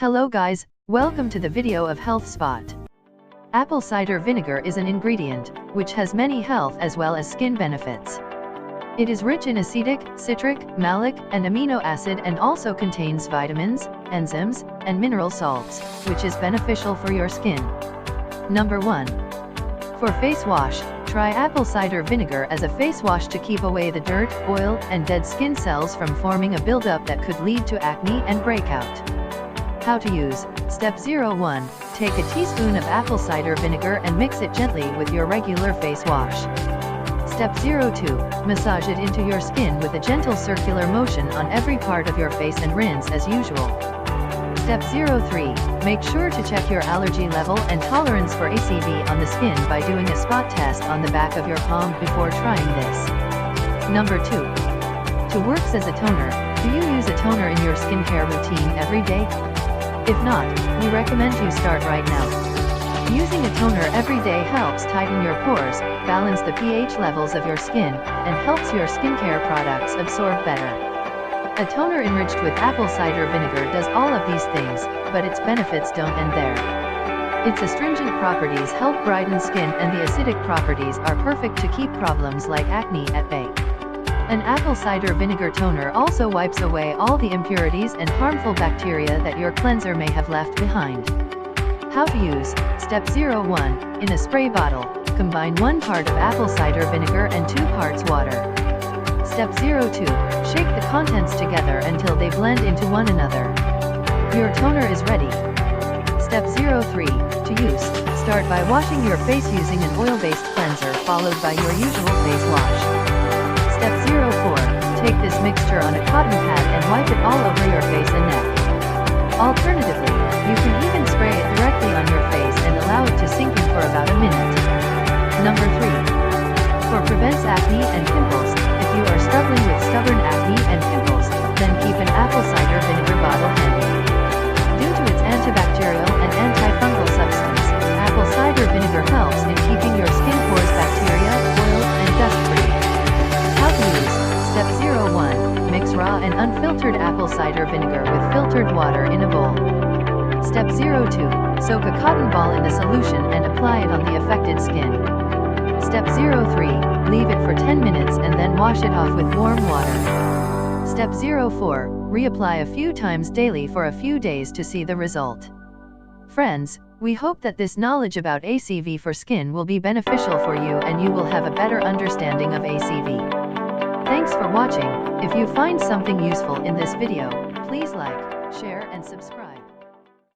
Hello guys, welcome to the video of Health Spot. Apple cider vinegar is an ingredient, which has many health as well as skin benefits. It is rich in acetic, citric, malic, and amino acid and also contains vitamins, enzymes, and mineral salts, which is beneficial for your skin. Number 1. For face wash, try apple cider vinegar as a face wash to keep away the dirt, oil, and dead skin cells from forming a buildup that could lead to acne and breakout. How to use. Step 01. Take a teaspoon of apple cider vinegar and mix it gently with your regular face wash. Step 02. Massage it into your skin with a gentle circular motion on every part of your face and rinse as usual. Step 03. Make sure to check your allergy level and tolerance for ACV on the skin by doing a spot test on the back of your palm before trying this. Number 2. To works as a toner, do you use a toner in your skincare routine every day? If not, we recommend you start right now. Using a toner every day helps tighten your pores, balance the pH levels of your skin, and helps your skincare products absorb better. A toner enriched with apple cider vinegar does all of these things, but its benefits don't end there. Its astringent properties help brighten skin and the acidic properties are perfect to keep problems like acne at bay. An apple cider vinegar toner also wipes away all the impurities and harmful bacteria that your cleanser may have left behind. How to use. Step 01. In a spray bottle, combine 1 part of apple cider vinegar and 2 parts water. Step 02. Shake the contents together until they blend into one another. Your toner is ready. Step 03. To use. Start by washing your face using an oil-based cleanser followed by your usual face wash. Step 04. Take this mixture on a cotton pad and wipe it all over your face and neck. Alternatively, you can even spray it directly on your face and allow it to sink in for about a minute. Number 3. For prevents acne and pimples, if you are struggling with stubborn acne and pimples, then keep an apple cider vinegar bottle handy. Due to its antibacterial and antifungal substance, apple cider vinegar helps in keeping your skin pores bacteria, oil, and dust free. How to use. Step 01. Mix raw and unfiltered apple cider vinegar with filtered water in a bowl. Step 02. Soak a cotton ball in the solution and apply it on the affected skin. Step 03. Leave it for 10 minutes and then wash it off with warm water. Step 04. Reapply a few times daily for a few days to see the result. Friends, we hope that this knowledge about ACV for skin will be beneficial for you and you will have a better understanding of ACV. Thanks for watching. If you find something useful in this video, please like, share and subscribe.